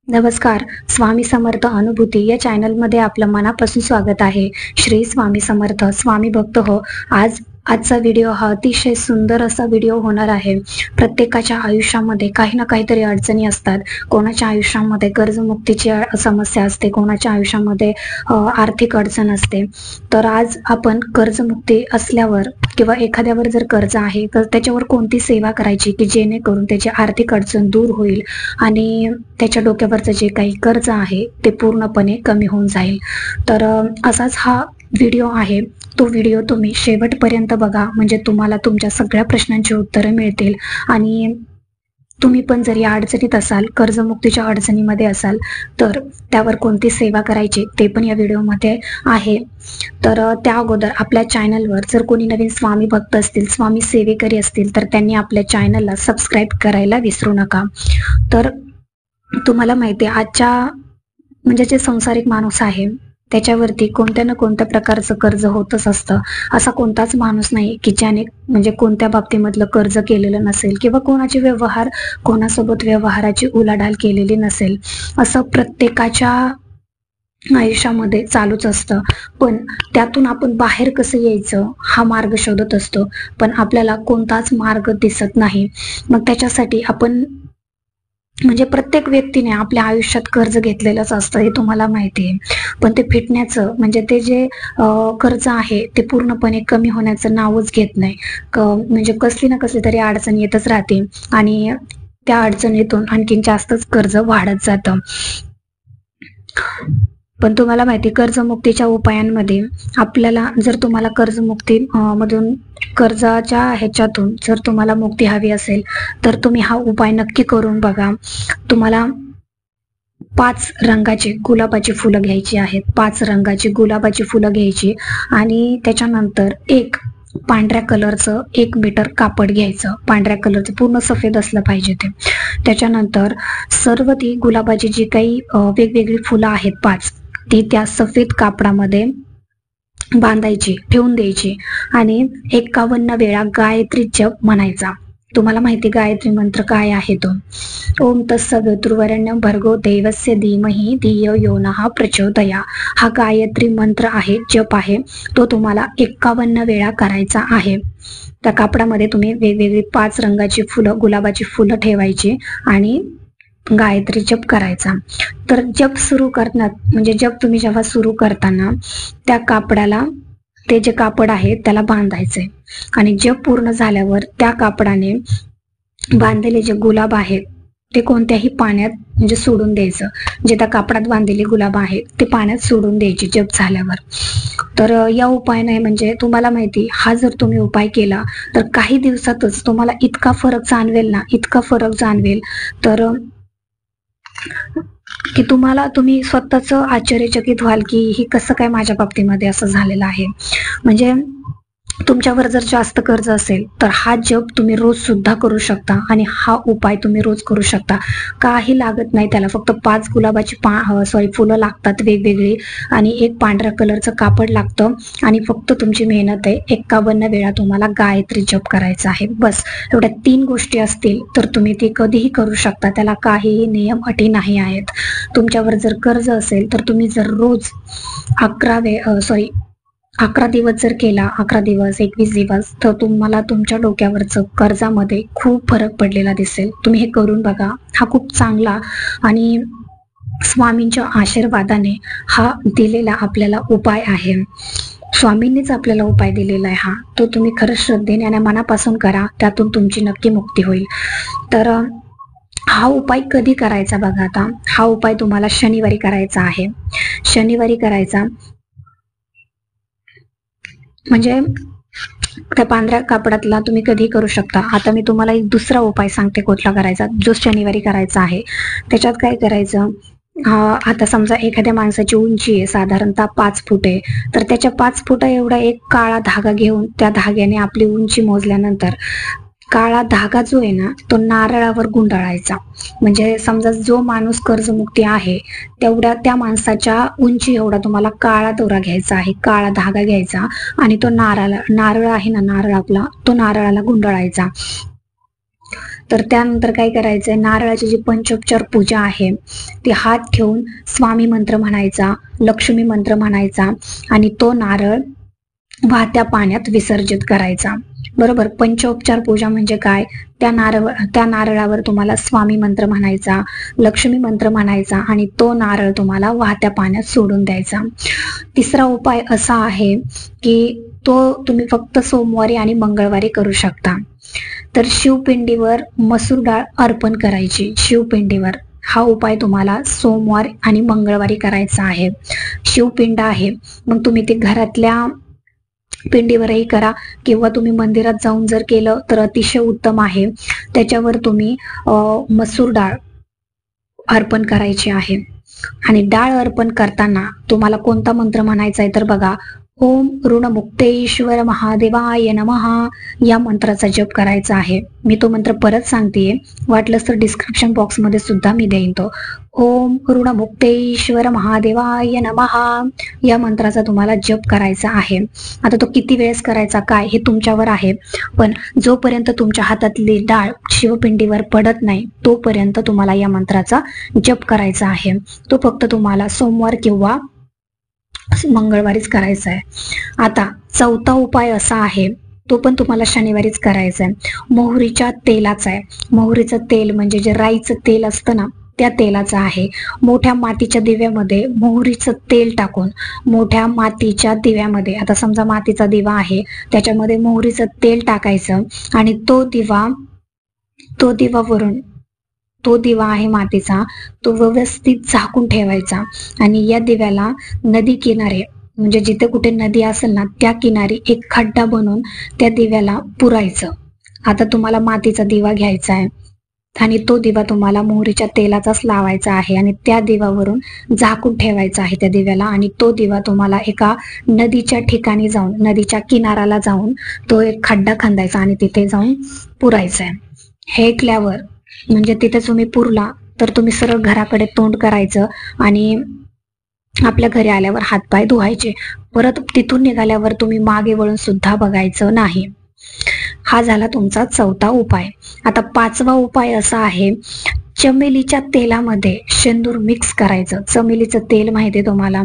नमस्कार. स्वामी समर्थ अनुभूती या चॅनलमध्ये आपलं मनापासून स्वागत आहे. श्री स्वामी समर्थ. स्वामी भक्त हो. आजचा व्हिडिओ हा अतिशय सुंदर असा व्हिडिओ होणार आहे. प्रत्येकाच्या आयुष्यामध्ये काही ना काहीतरी अडचणी असतात. कोणाच्या आयुष्यामध्ये कर्जमुक्तीची समस्या असते, कोणाच्या आयुष्यामध्ये आर्थिक अडचण असते. तर आज आपण कर्जमुक्ती असल्यावर किंवा एखाद्यावर जर कर्ज आहे तर त्याच्यावर कोणती सेवा करायची की जेणेकरून त्याची आर्थिक अडचण दूर होईल आणि त्याच्या डोक्यावरचं जे काही कर्ज आहे ते पूर्णपणे कमी होऊन जाईल. तर असाच हा व्हिडिओ आहे. तो व्हिडिओ तुम्ही शेवटपर्यंत बघा, म्हणजे तुम्हाला तुमच्या सगळ्या प्रश्नांची उत्तरं मिळतील. आणि तुम्ही पण जर या अडचणीत असाल, कर्जमुक्तीच्या अडचणीमध्ये असाल, तर त्यावर कोणती सेवा करायची ते पण या व्हिडिओमध्ये आहे. तर त्या अगोदर आपल्या चॅनलवर जर कोणी नवीन स्वामी भक्त असतील, स्वामी सेवेकरी असतील, तर त्यांनी आपल्या चॅनलला सबस्क्राईब करायला विसरू नका. तर तुम्हाला माहिती आहे, आजच्या म्हणजे जे संसारिक माणूस आहे त्याच्यावरती कोणत्या ना कोणत्या प्रकारचं कर्ज होतच असतं. असा कोणताच माणूस नाही की ज्याने म्हणजे कोणत्या बाबतीमधलं कर्ज केलेलं नसेल किंवा कोणासोबत व्यवहाराची उलाढाल केलेली नसेल. असं प्रत्येकाच्या आयुष्यामध्ये चालूच असतं. पण त्यातून आपण बाहेर कसं यायचं हा मार्ग शोधत असतो, पण आपल्याला कोणताच मार्ग दिसत नाही. मग त्याच्यासाठी आपण म्हणजे प्रत्येक व्यक्तीने आपल्या आयुष्यात कर्ज घेतलेलंच असतं, हे तुम्हाला माहिती आहे. पण ते फिटण्याचं म्हणजे ते जे कर्ज आहे ते पूर्णपणे कमी होण्याचं नावच घेत नाही. म्हणजे कसली ना कसली तरी अडचण येतच राहते आणि त्या अडचणीतून आणखीन जास्तच कर्ज वाढत जातं. पण तुम्हाला माहिती, कर्जमुक्तीच्या उपायांमध्ये आपल्याला जर तुम्हाला कर्जमुक्ती मधून कर्जाच्या ह्याच्यातून जर तुम्हाला मुक्ती हवी असेल तर तुम्ही हा उपाय नक्की करून बघा. तुम्हाला 5 रंगाची गुलाबाची फुलं घ्यायची आहेत. 5 रंगाची गुलाबाची फुलं घ्यायची आणि त्याच्यानंतर एक पांढऱ्या कलरचं 1 मीटर कापड घ्यायचं. पांढऱ्या कलरचं पूर्ण सफेद असलं पाहिजे ते. त्याच्यानंतर सर्व ती गुलाबाची जी काही वेगवेगळी फुलं आहेत 5, ती त्या सफेद कापडामध्ये बांधायची, ठेवून द्यायची आणि 51 वेळा गायत्री जप म्हणायचा. तुम्हाला माहिती गायत्री मंत्र काय आहे तो? ओम तत्सवितुर्वरेण्यं भर्गो देवस्य धीमहि धियो यो नः प्रचोदयात्. हा गायत्री मंत्र आहे, जप आहे. तो तुम्हाला 51 वेळा करायचा आहे. त्या कापडामध्ये तुम्ही वेगवेगळी 5 रंगाची फुलं, गुलाबाची फुलं ठेवायची आणि गायत्री जप करायचा. तर जप सुरू करणार म्हणजे जप तुम्ही जेव्हा सुरू करताना त्या कापडाला, ते जे कापड आहे त्याला बांधायचंय आणि जप पूर्ण झाल्यावर त्या कापडाने बांधलेले जे गुलाब आहेत ते कोणत्याही पाण्यात म्हणजे सोडून द्यायचं. जे त्या कापडात बांधलेले गुलाब आहेत ते पाण्यात सोडून द्यायचे जप झाल्यावर. तर या उपायाने म्हणजे तुम्हाला माहिती, हा जर तुम्ही उपाय केला तर काही दिवसातच तुम्हाला इतका फरक जाणवेल तर की तुम्ही स्वतःच आश्चर्यचकित व्हाल की ही कसं काय माझ्या बाबतीमध्ये असं झालेलं आहे. म्हणजे तुमच्यावर जर जास्त कर्ज असेल तर हा जप तुम्ही रोज सुद्धा करू शकता आणि हा उपाय तुम्ही रोज करू शकता. काही लागत नाही त्याला, फक्त 5 गुलाबाची फुलं लागतात वेगवेगळी आणि 1 पांढऱ्या कलरचं कापड लागतं आणि फक्त तुमची मेहनत आहे. 51 वेळा तुम्हाला गायत्री जप करायचा आहे. बस एवढ्या 3 गोष्टी असतील तर तुम्ही ती कधीही करू शकता. त्याला काहीही नियम अटी नाही आहेत. तुमच्यावर जर कर्ज असेल तर तुम्ही जर रोज 11 दिवस जर केला, 11 दिवस 21 दिवस, तर तुम्हाला तुमच्या डोक्यावरचं कर्जामध्ये खूप फरक पडलेला दिसेल. तुम्ही हे करून बघा. हा खूप चांगला आणि स्वामींच्या आशीर्वादाने हा दिलेला आपल्याला उपाय आहे. स्वामींनीच आपल्याला उपाय दिलेला आहे हा. तो तुम्ही खरंच श्रद्धेने आणि मनापासून करा, त्यातून तुमची नक्की मुक्ती होईल. तर हा उपाय कधी करायचा बघा. आता हा उपाय तुम्हाला शनिवारी करायचा आहे. शनिवारी करायचा म्हणजे त्या पांढऱ्या कापडातला तुम्ही कधी करू शकता. आता मी तुम्हाला एक दुसरा उपाय सांगते कुठला करायचा, जो शनिवारी करायचा आहे. त्याच्यात काय करायचं, आता समजा एखाद्या माणसाची उंची आहे साधारणतः 5 फूट आहे, तर त्याच्या 5 फूट एवढा एक काळा धागा घेऊन त्या धाग्याने आपली उंची मोजल्यानंतर काळा धागा जो आहे ना तो नारळावर गुंडाळायचा. म्हणजे समजा जो माणूस कर्जमुक्ती आहे तेवढ्या त्या माणसाच्या उंची एवढा तुम्हाला काळा दोरा घ्यायचा आहे, काळा धागा घ्यायचा आणि तो नारळ आहे ना, नारळ आपला, तो नारळाला गुंडाळायचा. तर त्यानंतर काय करायचंय, नारळाची जी पंचोपचार पूजा आहे ती हात ठेवून स्वामी मंत्र म्हणायचा, लक्ष्मी मंत्र म्हणायचा आणि तो नारळ वाहत्या पाण्यात विसर्जित करायचा. बरोबर. पंचोपचार पूजा म्हणजे काय, त्या नारळावर तुम्हाला स्वामी मंत्र म्हणायचा, लक्ष्मी मंत्र म्हणायचा आणि तो नारळ तुम्हाला वाहत्या पाण्यात सोडून द्यायचा. तिसरा उपाय असा आहे की तो तुम्ही फक्त सोमवारी आणि मंगळवारी करू शकता. तर शिवपिंडीवर मसूर डाळ अर्पण करायची. शिवपिंडीवर हा उपाय तुम्हाला सोमवार आणि मंगळवारी करायचा आहे. शिवपिंड आहे मग तुम्ही ते घरातल्या पिंडीवरही करा किंवा तुम्ही मंदिरात जाऊन जर केलं तर अतिशय उत्तम आहे. त्याच्यावर तुम्ही मसूर डाळ अर्पण करायची आहे. आणि डाळ अर्पण करताना तुम्हाला कोणता मंत्र म्हणायचा आहे तर बघा, ओम ऋणमुक्तेश्वर महादेवाय नमः या मंत्राचा जप करायचा आहे. मी तो मंत्र परत सांगतेय, वाटलंच तर डिस्क्रिप्शन बॉक्समध्ये सुद्धा मी देईन तो. ओम ऋणमुक्तेश्वर महादेवाय नमः या मंत्राचा तुम्हाला जप करायचा आहे. आता तो किती वेळेस करायचा काय हे तुमच्यावर आहे, पण जोपर्यंत तुमच्या हातातली डाळ शिवपिंडीवर पडत नाही तोपर्यंत तुम्हाला या मंत्राचा जप करायचा आहे. तो फक्त तुम्हाला सोमवार किंवा मंगळवारीच करायचा आहे. आता चौथा उपाय असा आहे, तो पण तुम्हाला शनिवारीच करायचा आहे. मोहरीच्या तेलाचा आहे. मोहरीचं तेल म्हणजे जे राईचं तेल असतं ना त्या तेलाचा आहे. मोठ्या मातीच्या दिव्यामध्ये मोहरीचं तेल टाकून, मोठ्या मातीच्या दिव्यामध्ये, आता समजा मातीचा दिवा आहे त्याच्यामध्ये मोहरीचं तेल टाकायचं आणि तो दिवा आहे मातीचा, तो व्यवस्थित झाकून ठेवायचा आणि या दिव्याला नदी किनारे म्हणजे जिथे कुठे नदी असेल ना त्या किनारी एक खड्डा बनवून त्या दिव्याला पुरायचं. आता तुम्हाला मातीचा दिवा घ्यायचा आहे आणि तो दिवा तुम्हाला मोहरीच्या तेलाचाच लावायचा आहे आणि त्या दिव्यावरून झाकून ठेवायचा आहे त्या दिव्याला आणि तो दिवा तुम्हाला एका नदीच्या ठिकाणी जाऊन, नदीच्या किनाऱ्याला जाऊन तो एक खड्डा खंदायचा आणि तिथे जाऊन पुरायचा आहे. हे केल्यावर म्हणजे तिथे तुम्ही पुरला तर तुम्ही सरळ घराकडे तोंड करायचं आणि आपल्या घरी आल्यावर हातपाय धुवायचे. परत तिथून निघाल्यावर तुम्ही मागे वळून सुद्धा बघायचं नाही. हा झाला तुमचा चौथा उपाय. आता पाचवा उपाय असा आहे, चमेलीच्या तेलामध्ये शेंदूर मिक्स करायचं. चमेलीचं तेल माहिती आहे तुम्हाला,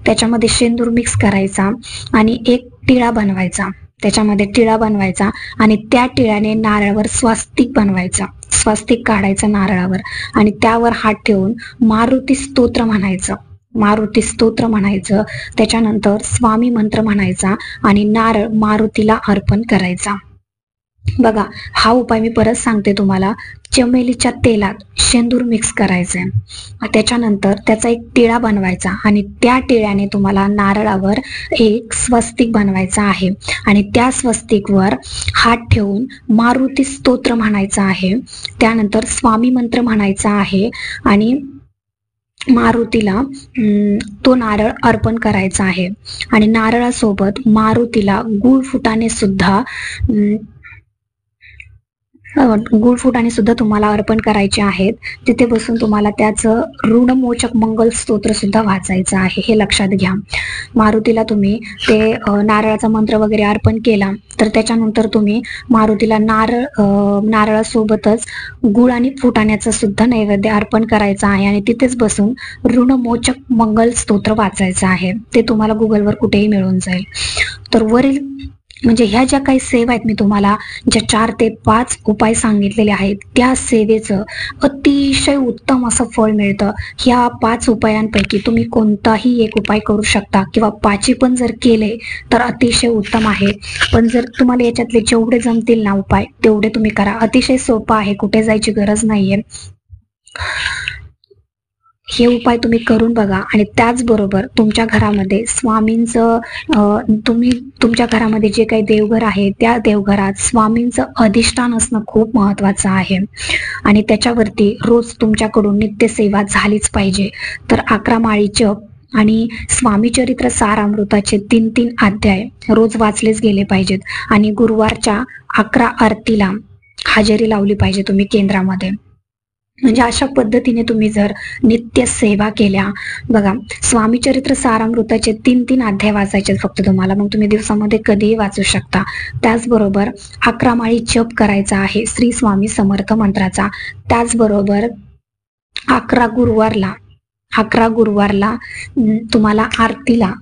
त्याच्यामध्ये शेंदूर मिक्स करायचा आणि एक टिळा बनवायचा, त्याच्यामध्ये टिळा बनवायचा आणि त्या टिळ्याने नारळावर स्वास्तिक बनवायचा. स्वास्तिक काढायचं नारळावर आणि त्यावर हात ठेवून मारुती स्तोत्र म्हणायचं. मारुती स्तोत्र म्हणायचं, त्याच्यानंतर स्वामी मंत्र म्हणायचा आणि नारळ मारुतीला अर्पण करायचा. बघा हा उपाय मी परत सांगते तुम्हाला. चमेलीच्या तेलात शेंदूर मिक्स करायचंय, त्याच्यानंतर त्याचा एक टिळा बनवायचा आणि त्या टिळ्याने तुम्हाला नारळावर एक स्वस्तिक बनवायचा आहे आणि त्या स्वस्तिकवर हात ठेवून मारुती स्तोत्र म्हणायचं आहे. त्यानंतर स्वामी मंत्र म्हणायचा आहे आणि मारुतीला तो नारळ अर्पण करायचा आहे आणि नारळासोबत मारुतीला गुळ फुटाणे सुद्धा तुम्हाला अर्पण करायचे आहेत. तिथे बसून तुम्हाला त्याचं ऋणमोचक मंगल स्तोत्र सुद्धा वाचायचं आहे, हे लक्षात घ्या. मारुतीला तुम्ही ते नारळाचा मंत्र वगैरे अर्पण केला तर त्याच्यानंतर तुम्ही मारुतीला नारळासोबतच गुळ आणि फुटाण्याचं सुद्धा नैवेद्य अर्पण करायचं आहे आणि तिथेच बसून ऋणमोचक मंगल स्तोत्र वाचायचं आहे. ते तुम्हाला गुगलवर कुठेही मिळून जाईल. तर वरील म्हणजे ह्या ज्या काही सेवा आहेत मी तुम्हाला ज्या 4 ते 5 उपाय सांगितलेले आहेत त्या सेवेचं अतिशय उत्तम असं फळ मिळतं. ह्या 5 उपायांपैकी तुम्ही कोणताही एक उपाय करू शकता किंवा 5 पण जर केले तर अतिशय उत्तम आहे. पण जर तुम्हाला याच्यातले जेवढे जमतील ना उपाय तेवढे तुम्ही करा. अतिशय सोपं आहे, कुठे जायची गरज नाहीये. हे उपाय तुम्ही करून बघा आणि त्याचबरोबर तुमच्या घरामध्ये तुमच्या घरामध्ये जे काही देवघर आहे त्या देवघरात स्वामींचं अधिष्ठान असणं खूप महत्वाचं आहे आणि त्याच्यावरती रोज तुमच्याकडून नित्यसेवा झालीच पाहिजे. तर 11 माळी जप आणि स्वामी चरित्र सारामृताचे 3 अध्याय रोज वाचलेच गेले पाहिजेत आणि गुरुवारच्या 11 आरतीला हजेरी लावली पाहिजे तुम्ही केंद्रामध्ये. म्हणजे अशा पद्धतीने तुम्ही जर नित्य सेवा केल्या, बघा स्वामी चरित्र सारामृताचे 3-3 अध्याय वाचायचे फक्त तुम्हाला, मग तुम्ही दिवसामध्ये कधीही वाचू शकता. त्याचबरोबर 11 माळी जप करायचा आहे श्री स्वामी समर्थ मंत्राचा. त्याचबरोबर 11 गुरुवारला तुम्हाला आरतीला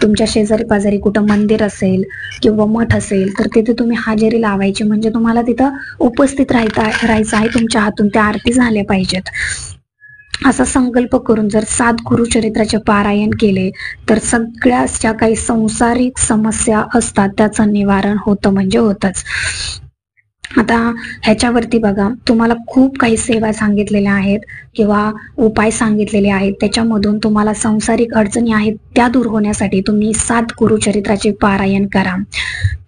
तुमच्या शेजारी पाजारी कुठं मंदिर असेल किंवा मठ असेल तर तिथे तुम्ही हजेरी लावायची, म्हणजे तुम्हाला तिथं उपस्थित राहायचं आहे. तुमच्या हातून त्या आरती झाल्या पाहिजेत असा संकल्प करून जर 7 गुरुचरित्राचे पारायण केले तर सगळ्या ज्या काही सांसारिक समस्या असतात त्याचं निवारण होतं, म्हणजे होतच. आता ह्याच्यावरती बघा तुम्हाला खूप काही सेवा सांगितलेल्या आहेत किंवा उपाय सांगितलेले आहेत. त्याच्यामधून तुम्हाला सांसारिक अडचणी आहेत त्या दूर होण्यासाठी तुम्ही 7 गुरुचरित्राचे पारायण करा.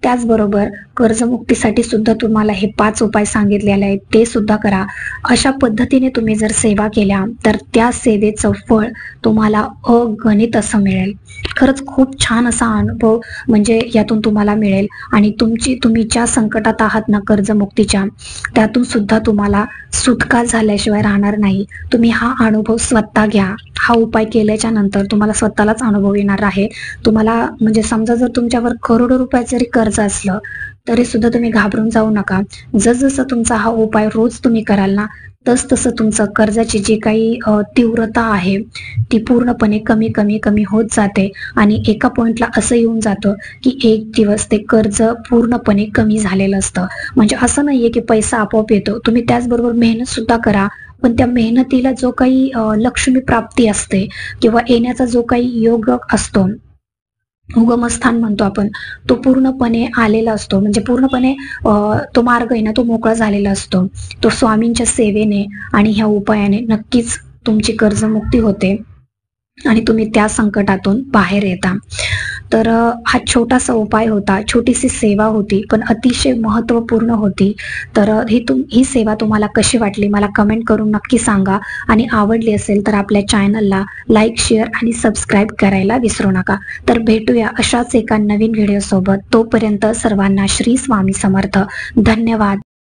त्याचबरोबर कर्जमुक्तीसाठी सुद्धा तुम्हाला हे 5 उपाय सांगितलेले आहेत, ते सुद्धा करा. अशा पद्धतीने तुम्ही जर सेवा केल्या तर त्या सेवेचं फळ तुम्हाला अगणित असं मिळेल. खरंच खूप छान असा अनुभव म्हणजे यातून तुम्हाला मिळेल आणि तुम्ही ज्या संकटात आहात ना कर्जमुक्तीच्या, त्यातून सुद्धा तुम्हाला सुटका झाल्याशिवाय राहणार नाही. तुम्ही हा अनुभव स्वतः घ्या. हा उपाय केल्याच्या नंतर तुम्हाला स्वतःलाच अनुभव येणार आहे. तुम्हाला म्हणजे समजा जर तुमच्यावर करोडो रुपयाचं जरी कर्ज असलं तरी सुद्धा तुम्ही घाबरून जाऊ नका. जसजसं तुमचा हा उपाय रोज तुम्ही कराल ना तसं तुमचं कर्जाची जी काही तीव्रता आहे ती पूर्णपणे कमी होत जाते आणि एका पॉइंटला असं येऊन जातं की एक दिवस ते कर्ज पूर्णपणे कमी झालेलं असतं. म्हणजे असं नाहीये की पैसा आपोआप येतो, तुम्ही त्याचबरोबर मेहनत सुद्धा करा, पण त्या मेहनतीला जो काही लक्ष्मी प्राप्ती असते किंवा येण्याचा जो काही योग असतो, उगमस्थान म्हणतो आपण, तो पूर्णपणे आलेला असतो. म्हणजे पूर्णपणे तो मार्ग आहे ना तो मोकळा झालेला असतो. तो स्वामींच्या सेवेने आणि ह्या उपायाने नक्कीच तुमची कर्जमुक्ती होते आणि तुम्ही त्या संकटातून बाहेर येता. तर हा छोटासा उपाय होता, छोटीशी सेवा होती, पण अतिशय महत्त्वपूर्ण होती. तर ही सेवा तुम्हाला कशी वाटली मला कमेंट करून नक्की सांगा आणि आवडली असेल तर आपल्या चॅनलला लाईक, शेअर आणि सबस्क्राईब करायला विसरू नका. तर भेटूया अशाच एका नवीन व्हिडिओसोबत. तोपर्यंत सर्वांना श्री स्वामी समर्थ. धन्यवाद.